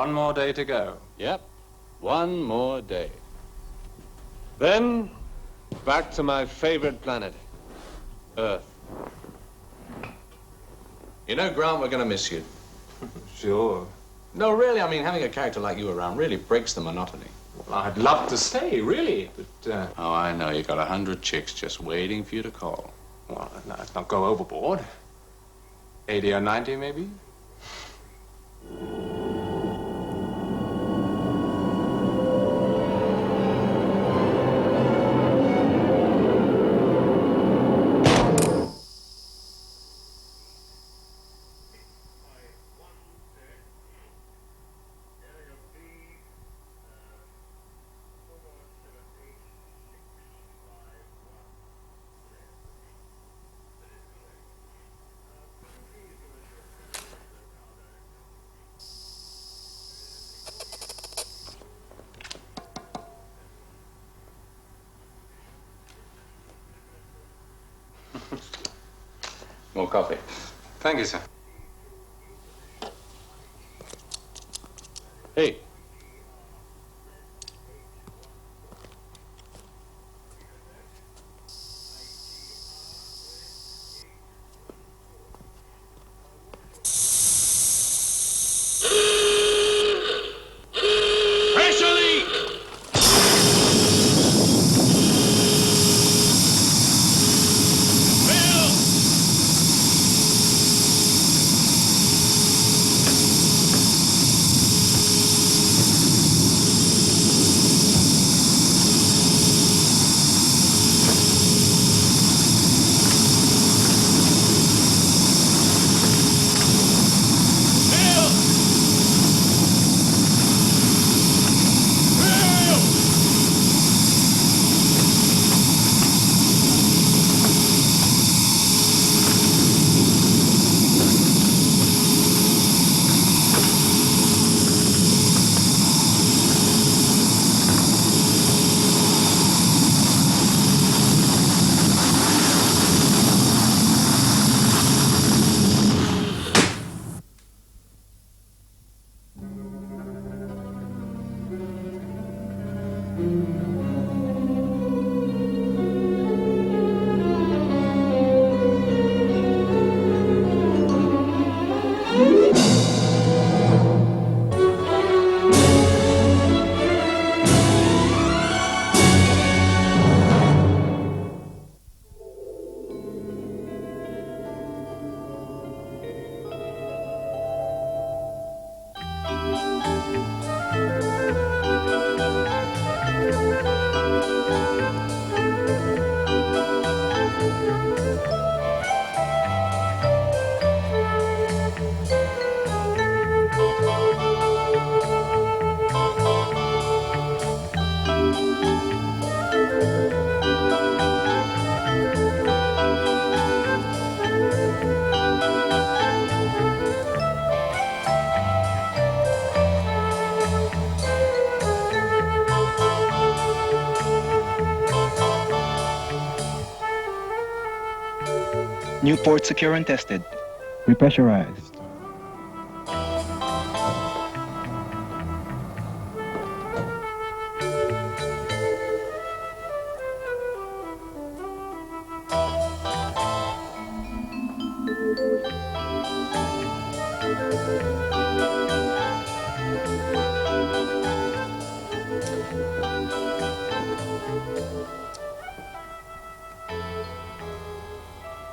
one more day to go. Yep, one more day. Then, back to my favorite planet, Earth. You know, Grant, we're going to miss you. Sure. No, really, I mean, having a character like you around really breaks the monotony. Well, I'd love to stay, really, but, Oh, I know. You got 100 chicks just waiting for you to call. well, let's not go overboard. 80 or 90, maybe? More coffee. Thank you, sir. Hey. Pressure leak! New port secure and tested. Repressurized.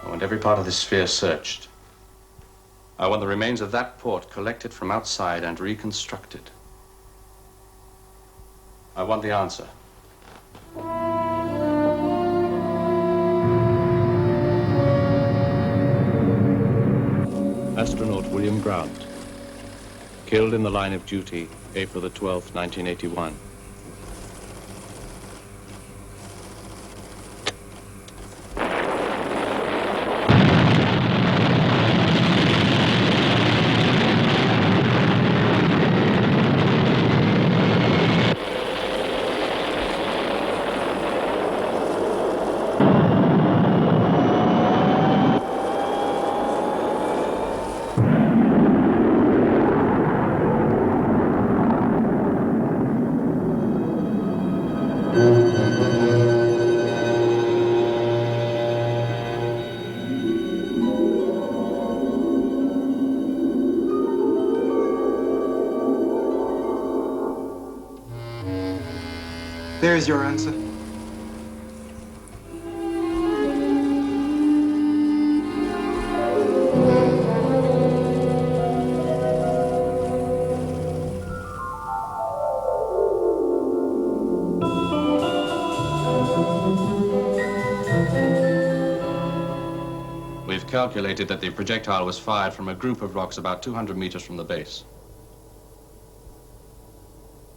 I want every part of this sphere searched. I want the remains of that port collected from outside and reconstructed. I want the answer. Astronaut William Grant, killed in the line of duty, April the 12th, 1981. There's your answer. We've calculated that the projectile was fired from a group of rocks about 200 meters from the base.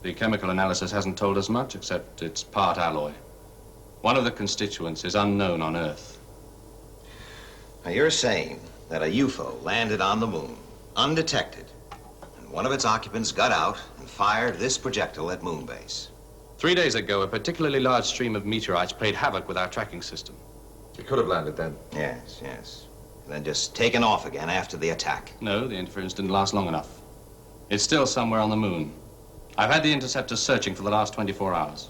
The chemical analysis hasn't told us much, except it's part alloy. One of the constituents is unknown on Earth. Now, you're saying that a UFO landed on the moon, undetected, and one of its occupants got out and fired this projectile at moon base. 3 days ago, a particularly large stream of meteorites played havoc with our tracking system. It could have landed then. Yes, yes. And then just taken off again after the attack. No, the interference didn't last long enough. It's still somewhere on the moon. I've had the interceptors searching for the last 24 hours.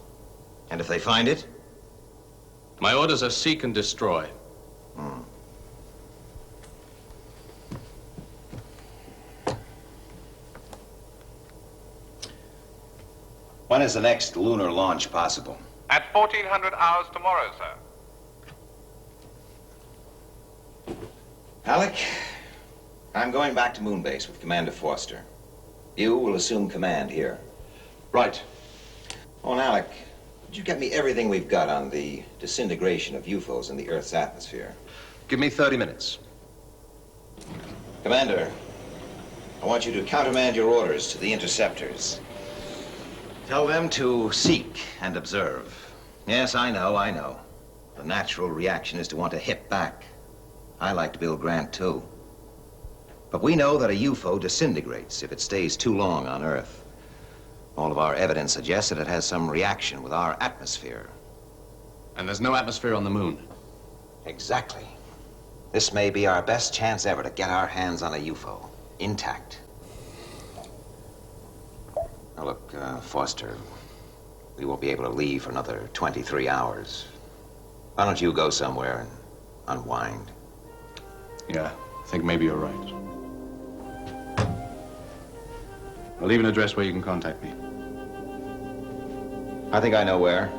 And if they find it? My orders are seek and destroy. When is the next lunar launch possible? At 1400 hours tomorrow, sir. Alec, I'm going back to moon base with Commander Foster. You will assume command here. Right. Oh, and Alec, could you get me everything we've got on the disintegration of UFOs in the Earth's atmosphere? Give me 30 minutes. Commander, I want you to countermand your orders to the interceptors. Tell them to seek and observe. Yes, I know. The natural reaction is to want to hit back. I liked Bill Grant, too. But we know that a UFO disintegrates if it stays too long on Earth. All of our evidence suggests that it has some reaction with our atmosphere. And there's no atmosphere on the moon. Exactly. This may be our best chance ever to get our hands on a UFO, intact. Now look, Foster, we won't be able to leave for another 23 hours. Why don't you go somewhere and unwind? Yeah, I think maybe you're right. I'll leave an address where you can contact me. I think I know where.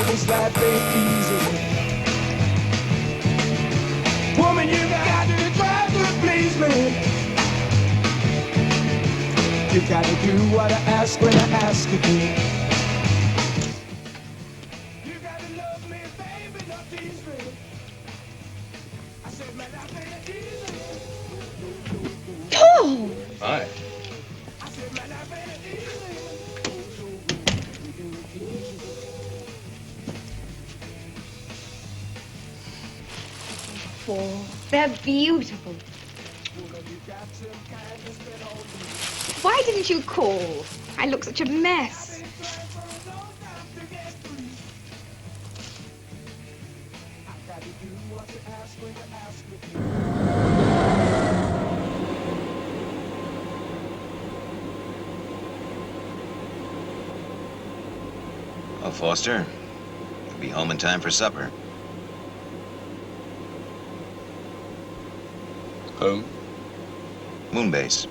This life ain't easy. Woman, you got to try to please me. You gotta do what I ask when I ask you to. You gotta love me, baby, not tease me. I said my life ain't easy. Paul! Hi. I said my life ain't easy. They're beautiful. Why didn't you call? I look such a mess. Well, Foster, you'll be home in time for supper. Home? Moonbase.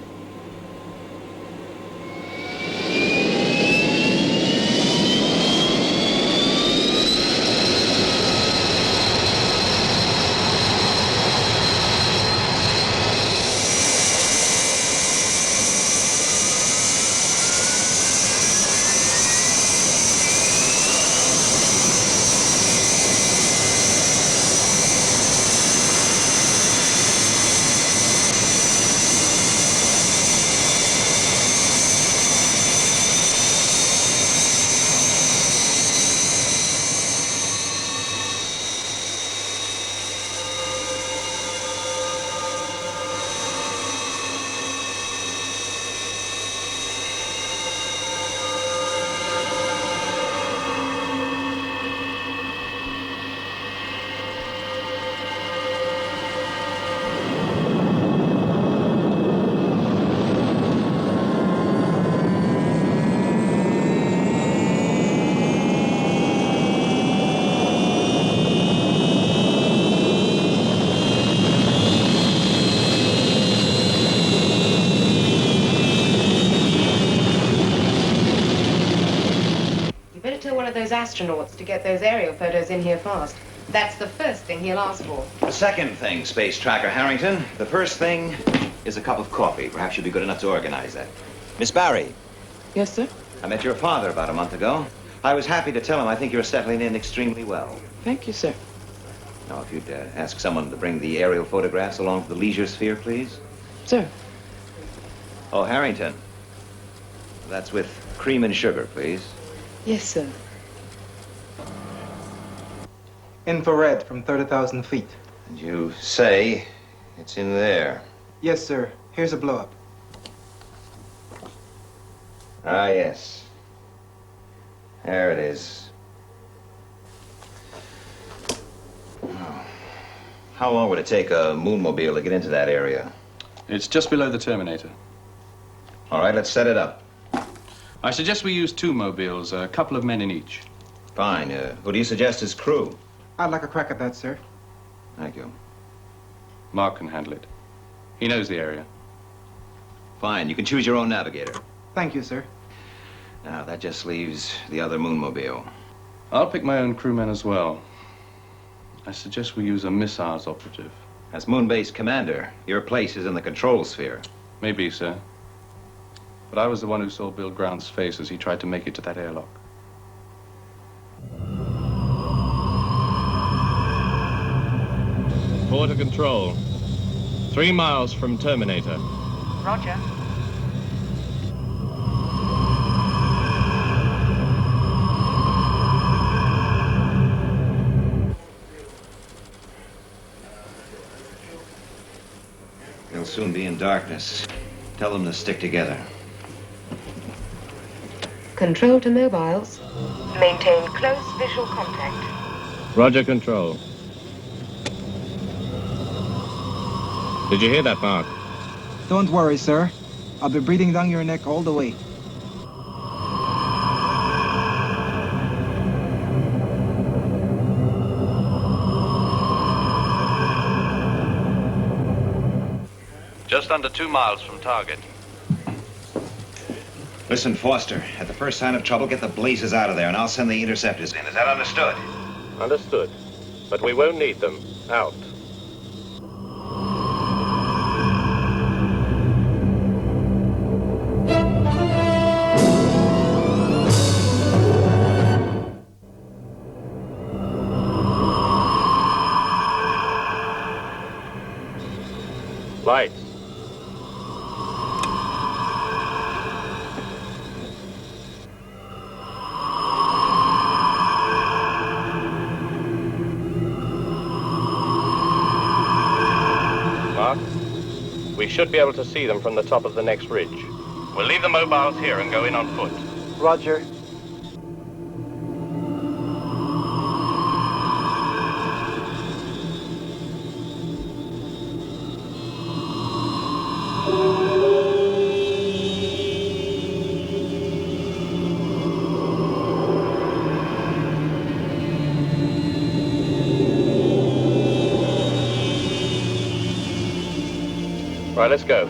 of those astronauts to get those aerial photos in here fast. That's the first thing he'll ask for. The second thing, Space Tracker Harrington. The first thing is a cup of coffee. Perhaps you'll be good enough to organize that. Miss Barry. Yes, sir? I met your father about a month ago. I was happy to tell him I think you're settling in extremely well. Thank you, sir. Now, if you'd ask someone to bring the aerial photographs along to the leisure sphere, please. Sir. Oh, Harrington. That's with cream and sugar, please. Yes, sir. Infrared from 30,000 feet. And you say it's in there. Yes, sir. Here's a blow-up. Ah, yes. There it is. Oh. How long would it take a moonmobile to get into that area? It's just below the Terminator. All right, let's set it up. I suggest we use 2 mobiles, a couple of men in each. Fine. Who do you suggest as crew? I'd like a crack at that, sir. Thank you. Mark can handle it. He knows the area. Fine. You can choose your own navigator. Thank you, sir. Now, that just leaves the other moonmobile. I'll pick my own crewmen as well. I suggest we use a missiles operative. As Moonbase commander, your place is in the control sphere. Maybe, sir. But I was the one who saw Bill Grant's face as he tried to make it to that airlock. Port of control. 3 miles from Terminator. Roger. They'll soon be in darkness. Tell them to stick together. Control to mobiles. Maintain close visual contact. Roger, control. Did you hear that, Mark? Don't worry, sir. I'll be breathing down your neck all the way. Just under 2 miles from target. Listen, Foster, at the first sign of trouble, get the blazes out of there, and I'll send the interceptors in. Is that understood? Understood. But we won't need them. Out. Lights. Mark, we should be able to see them from the top of the next ridge. We'll leave the mobiles here and go in on foot. Roger. Right, let's go.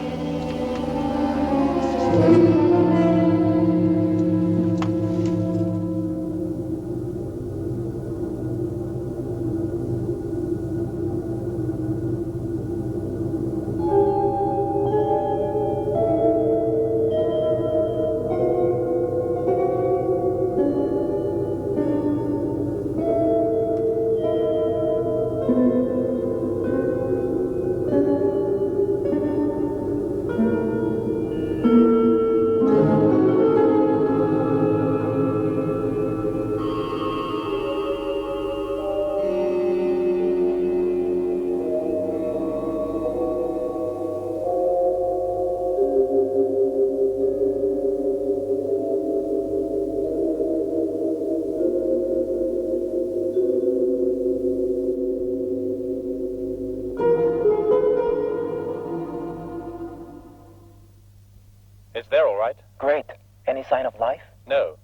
It's there, all right. Great. Any sign of life? No.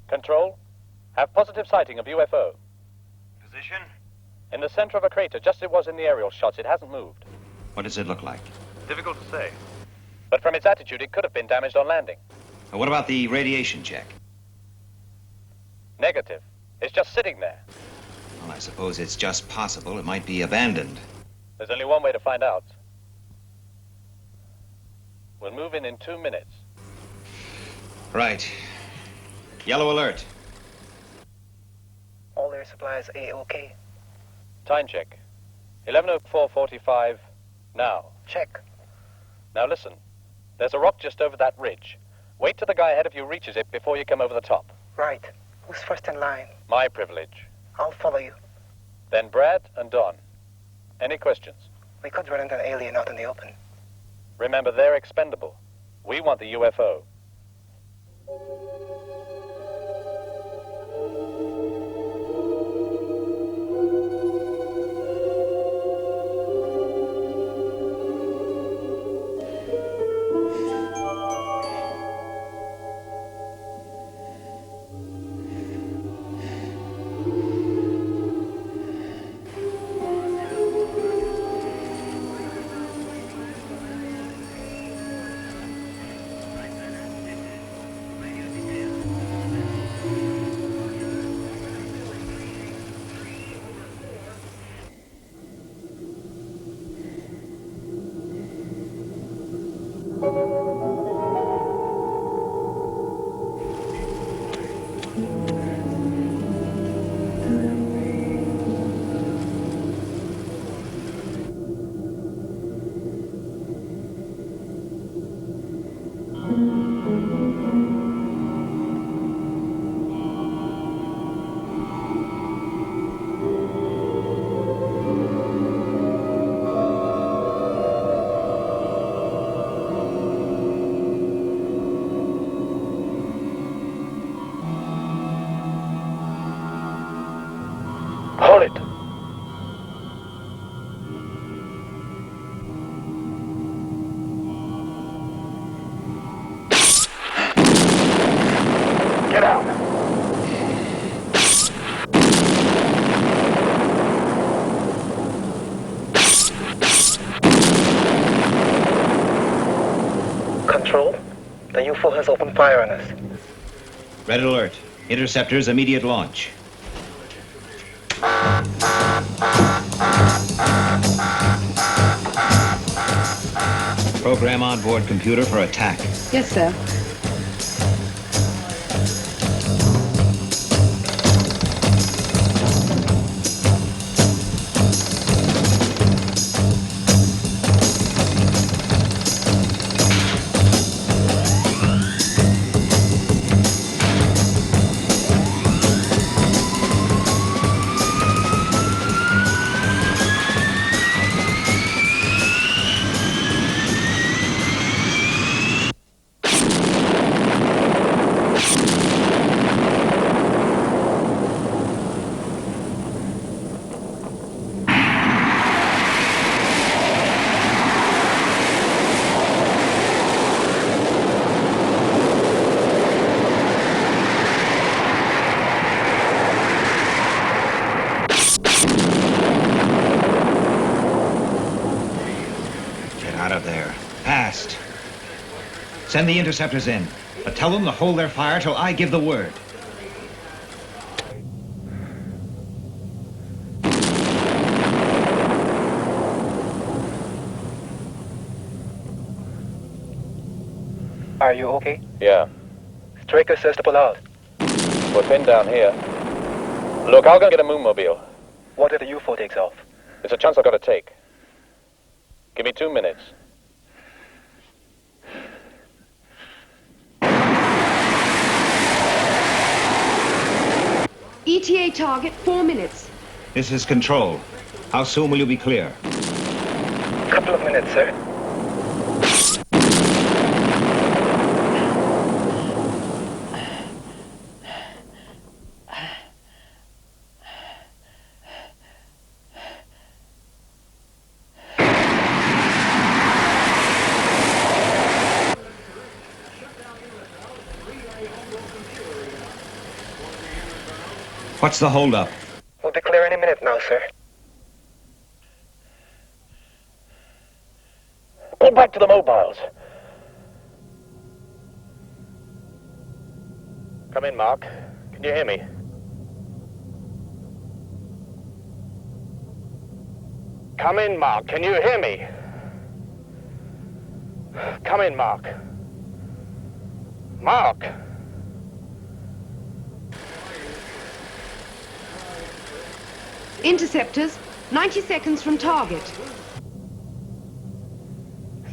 Control, have positive sighting of UFO. Position? In the center of a crater, just as it was in the aerial shots. It hasn't moved. What does it look like? Difficult to say. But from its attitude, it could have been damaged on landing. What about the radiation check? Negative. It's just sitting there. Well, I suppose it's just possible it might be abandoned. There's only one way to find out. We'll move in 2 minutes. Right. Yellow alert. All air supplies A-OK. Time check. 11:04:45 now. Check. Now listen. There's a rock just over that ridge. Wait till the guy ahead of you reaches it before you come over the top. Right. Who's first in line? My privilege. I'll follow you. Then Brad and Don. Any questions? We could run into an alien out in the open. Remember, they're expendable. We want the UFO. Hold it. Get out. Control, the UFO has opened fire on us. Red alert. Interceptors immediate launch. Program onboard computer for attack. Yes, sir. Out of there. Fast. Send the interceptors in, but tell them to hold their fire till I give the word. Are you okay? Yeah. Straker says to pull out. We're pinned down here. Look, I'll go get a moonmobile. What if the UFO takes off? It's a chance I've got to take. Give me 2 minutes. ETA target 4 minutes. This is Control. How soon will you be clear? Couple of minutes, sir. What's the holdup? We'll be clear any minute now, sir. Pull back to the mobiles. Come in, Mark. Can you hear me? Come in, Mark. Can you hear me? Come in, Mark. Mark! Interceptors, 90 seconds from target.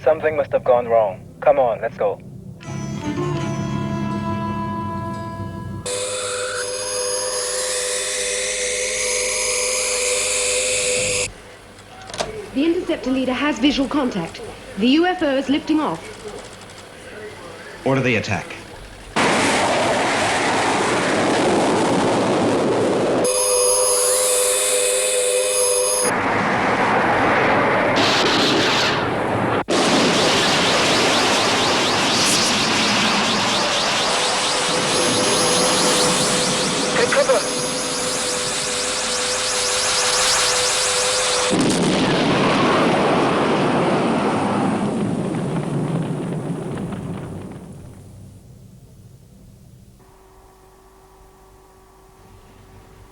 Something must have gone wrong. Come on, let's go. The interceptor leader has visual contact. The UFO is lifting off. Order the attack. Take cover!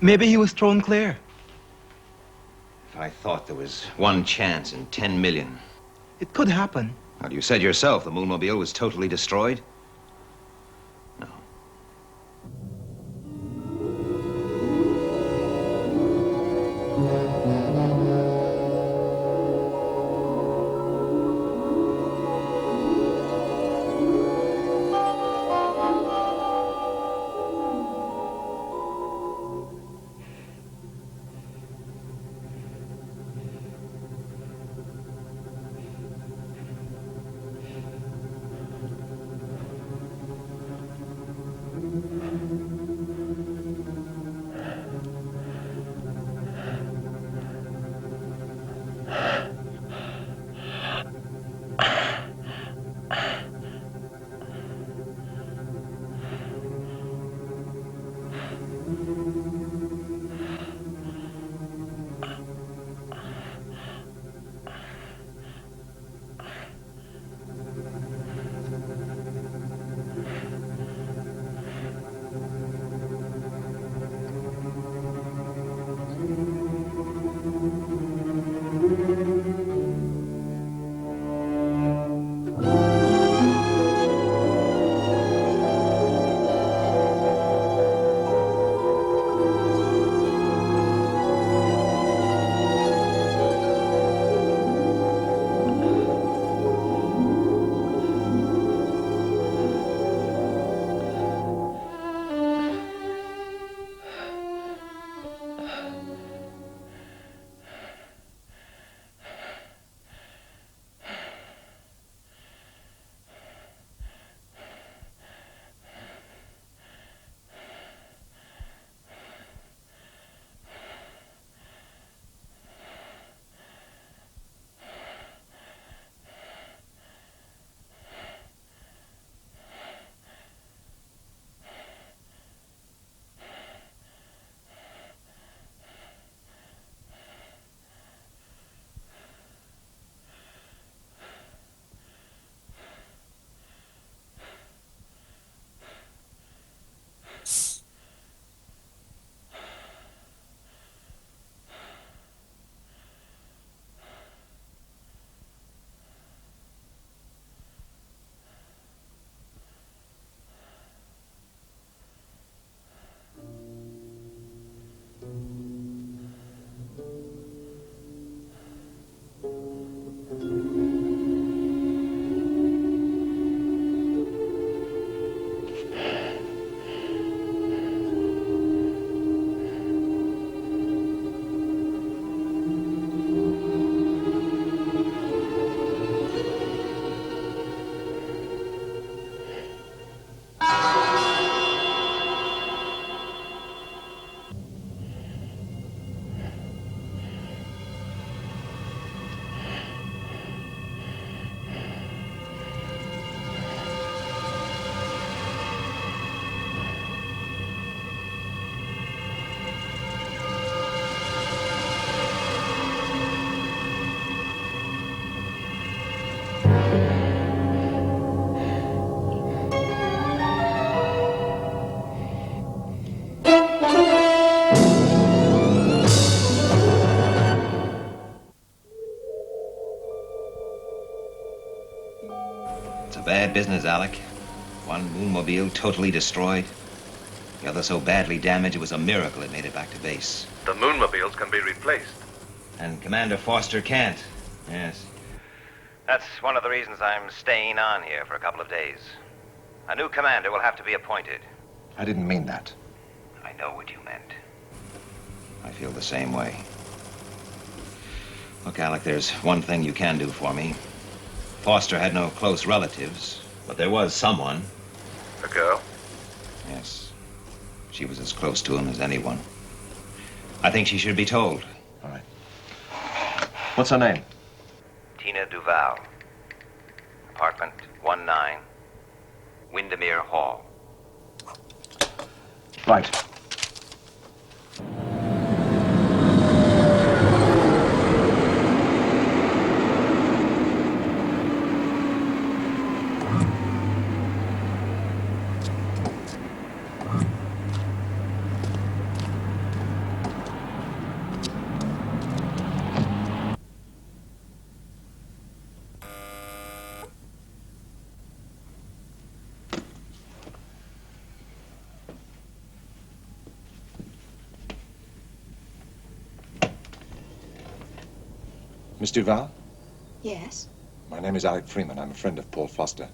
Maybe he was thrown clear. If I thought there was one chance in 10 million. It could happen. Well, you said yourself the Moonmobile was totally destroyed. No. business, Alec. One moonmobile totally destroyed. The other so badly damaged it was a miracle it made it back to base. The moonmobiles can be replaced. And Commander Foster can't. Yes. That's one of the reasons I'm staying on here for a couple of days. A new commander will have to be appointed. I didn't mean that. I know what you meant. I feel the same way. Look, Alec, there's one thing you can do for me. Foster had no close relatives, but there was someone. A girl? Yes. She was as close to him as anyone. I think she should be told. All right. What's her name? Tina Duval. Apartment 19, Windermere Hall. Right. Miss Duval? Yes? My name is Alec Freeman. I'm a friend of Paul Foster.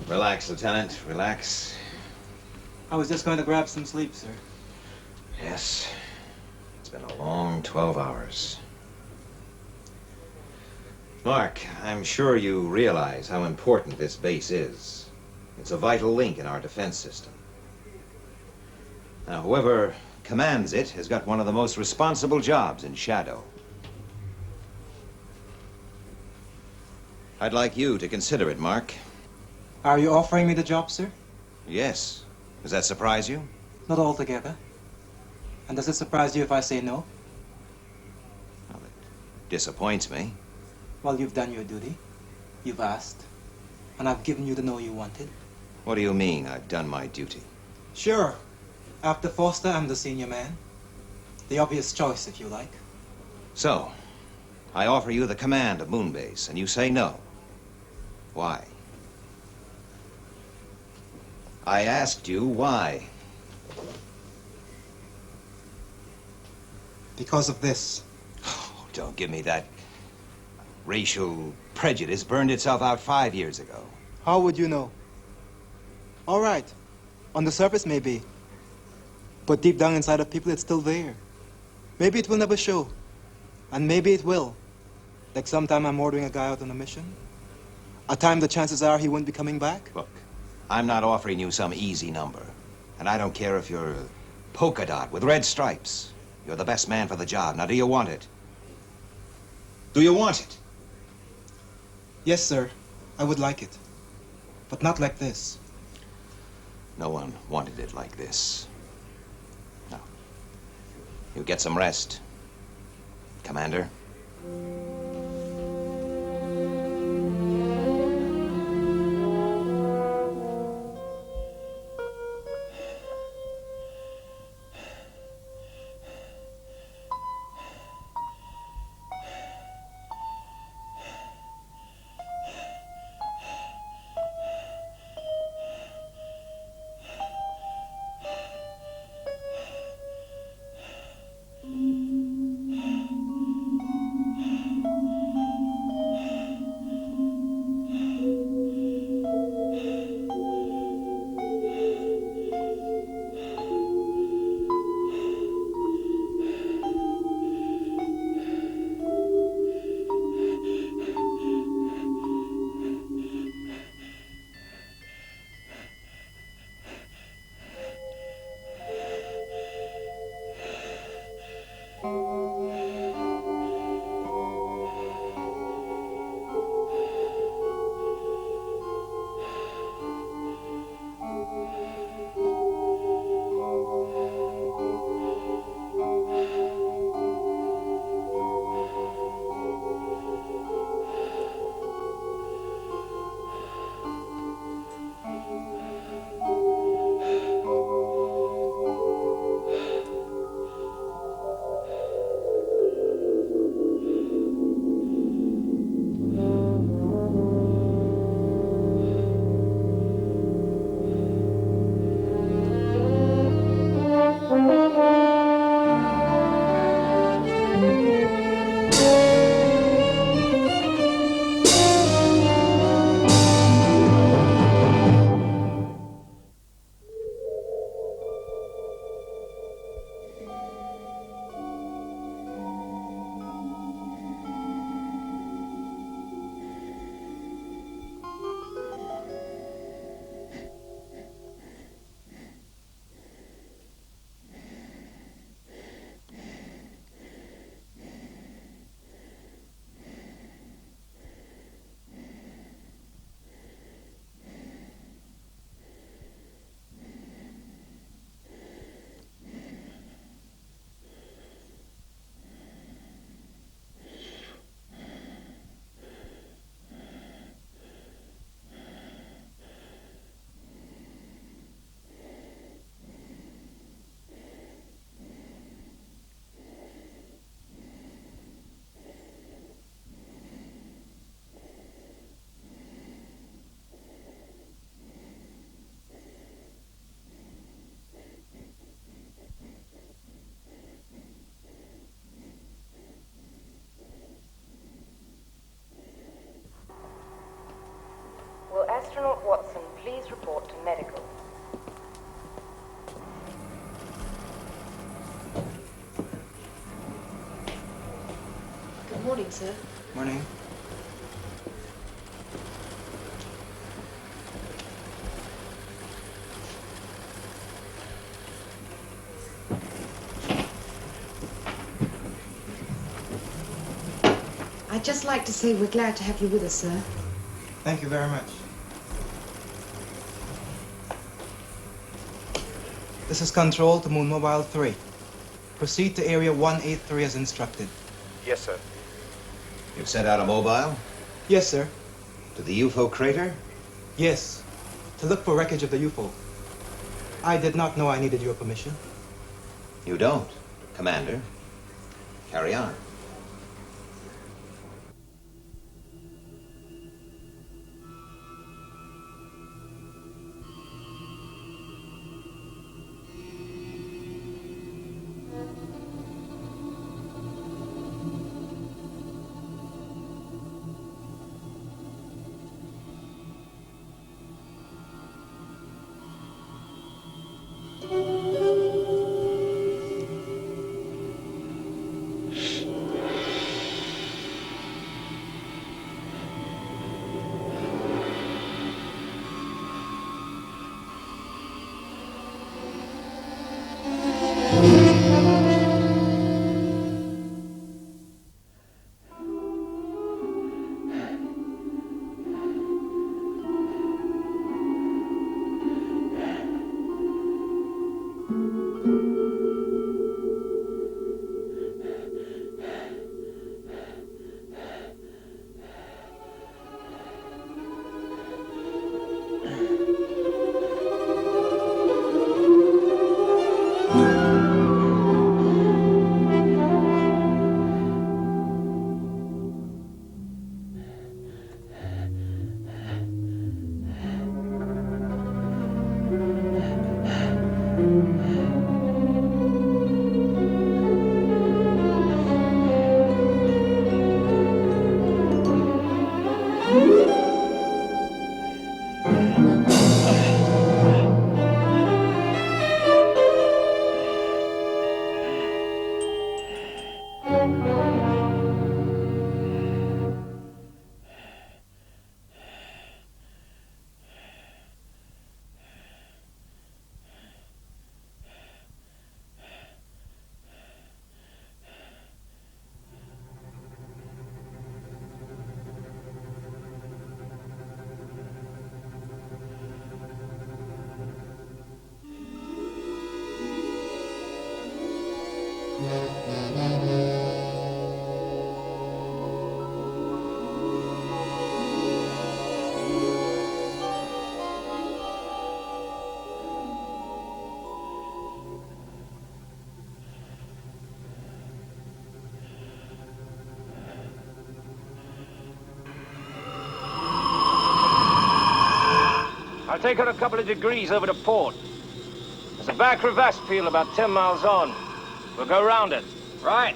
Relax, Lieutenant. Relax. I was just going to grab some sleep, sir. Yes. It's been a long 12 hours. Mark, I'm sure you realize how important this base is. It's a vital link in our defense system. Now, whoever commands it has got one of the most responsible jobs in Shadow. I'd like you to consider it, Mark. Are you offering me the job, sir? Yes. Does that surprise you? Not altogether. And does it surprise you if I say no? Well, it disappoints me. Well, you've done your duty. You've asked. And I've given you the no you wanted. What do you mean, I've done my duty? Sure. After Foster, I'm the senior man. The obvious choice, if you like. So, I offer you the command of Moonbase, and you say no. Why? I asked you why. Because of this. Oh, don't give me that. Racial prejudice burned itself out 5 years ago. How would you know? All right. On the surface, maybe. But deep down inside of people, it's still there. Maybe it will never show. And maybe it will. Like sometime I'm ordering a guy out on a mission. A time the chances are he won't be coming back. Look, I'm not offering you some easy number. And I don't care if you're a polka dot with red stripes. You're the best man for the job. Now, do you want it? Do you want it? Yes, sir. I would like it. But not like this. No one wanted it like this. You get some rest, Commander. Will astronaut Watson please report to medical? Good morning, sir. Morning. I'd just like to say we're glad to have you with us, sir. Thank you very much. This is Control to Moon Mobile 3. Proceed to Area 183 as instructed. Yes, sir. You've sent out a mobile? Yes, sir. To the UFO crater? Yes. To look for wreckage of the UFO. I did not know I needed your permission. You don't, Commander. Carry on. I'll take her a couple of degrees over to port. There's a back crevasse field about 10 miles on. We'll go round it. Right.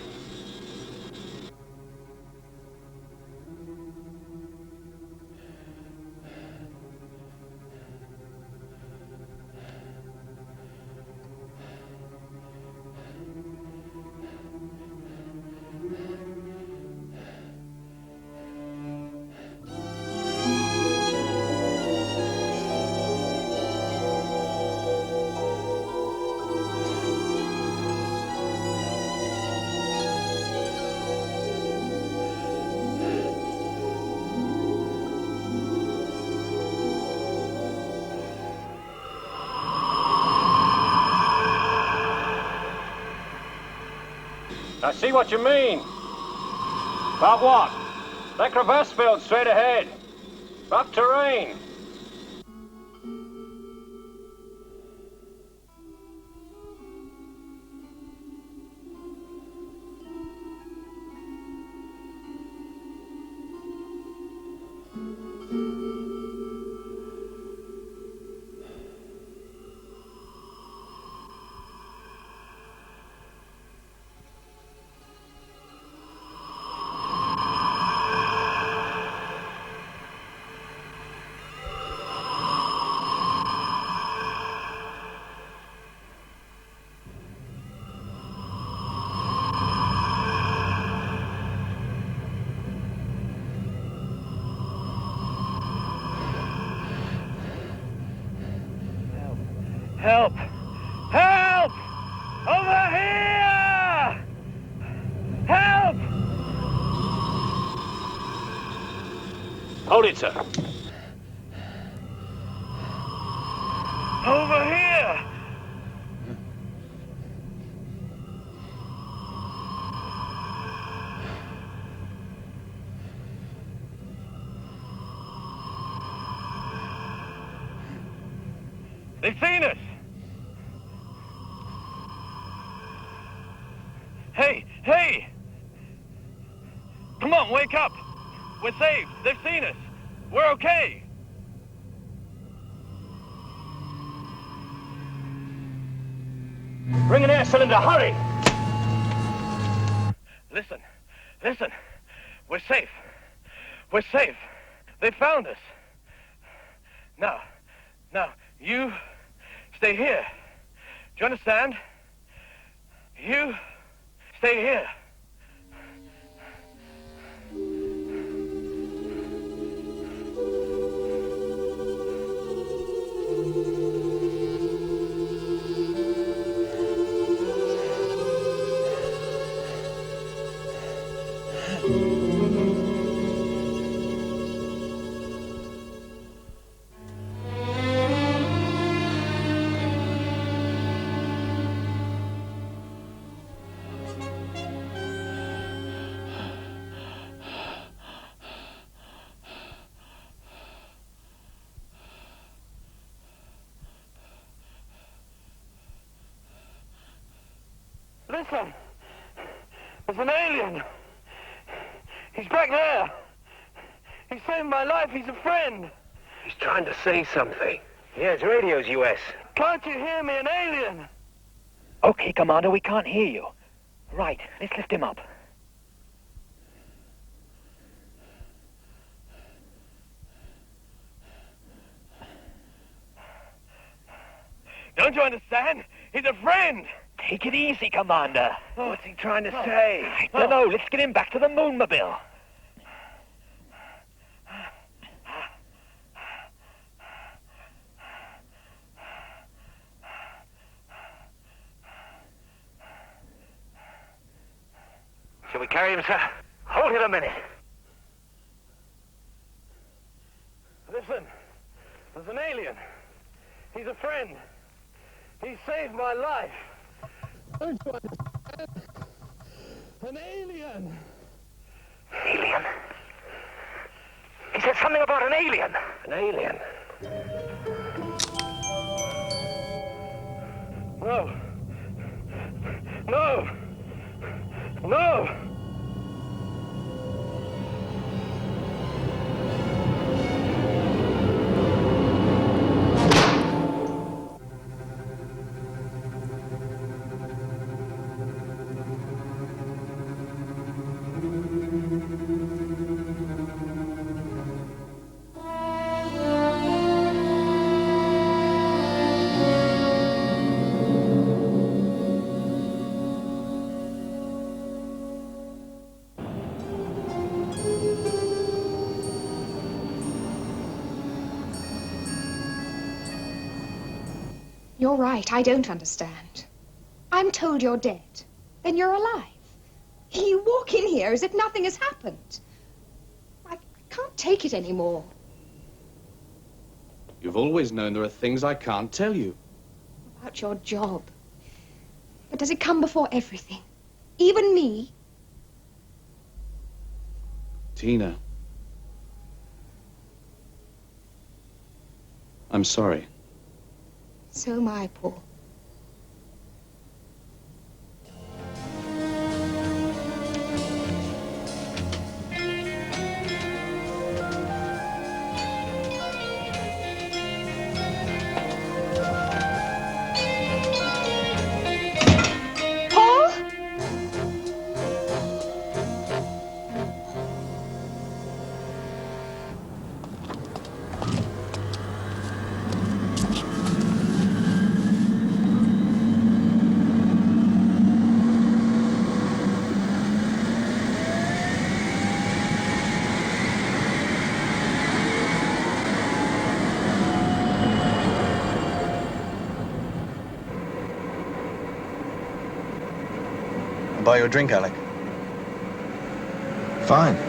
I see what you mean. About what? That crevasse field straight ahead. Rough terrain. Help! Help! Over here! Help! Hold it, sir. Over here! They've seen us! Hey! Hey! Come on, wake up! We're saved! They've seen us! We're okay! Bring an air cylinder, hurry! Listen, listen. We're safe. We're safe. They found us. Now, you stay here. Do you understand? You stay here. Listen, there's an alien. He's back there. He saved my life. He's a friend. He's trying to say something. Yeah, his radio's US. Can't you hear me, an alien? Okay, Commander, we can't hear you. Right, let's lift him up. Don't you understand? He's a friend. Take it easy, Commander. What's he trying to say? I don't know. Let's get him back to the Moonmobile. Shall we carry him, sir? Hold it a minute. Listen, there's an alien. He's a friend. He saved my life. Don't you understand? An alien. Alien? He said something about an alien. An alien. No. No. No. You're right, I don't understand. I'm told you're dead. Then you're alive. You walk in here as if nothing has happened. I can't take it anymore. You've always known there are things I can't tell you. About your job. But does it come before everything? Even me? Tina. I'm sorry. So am I, Paul. Paul? Buy you a drink, Alec. Fine.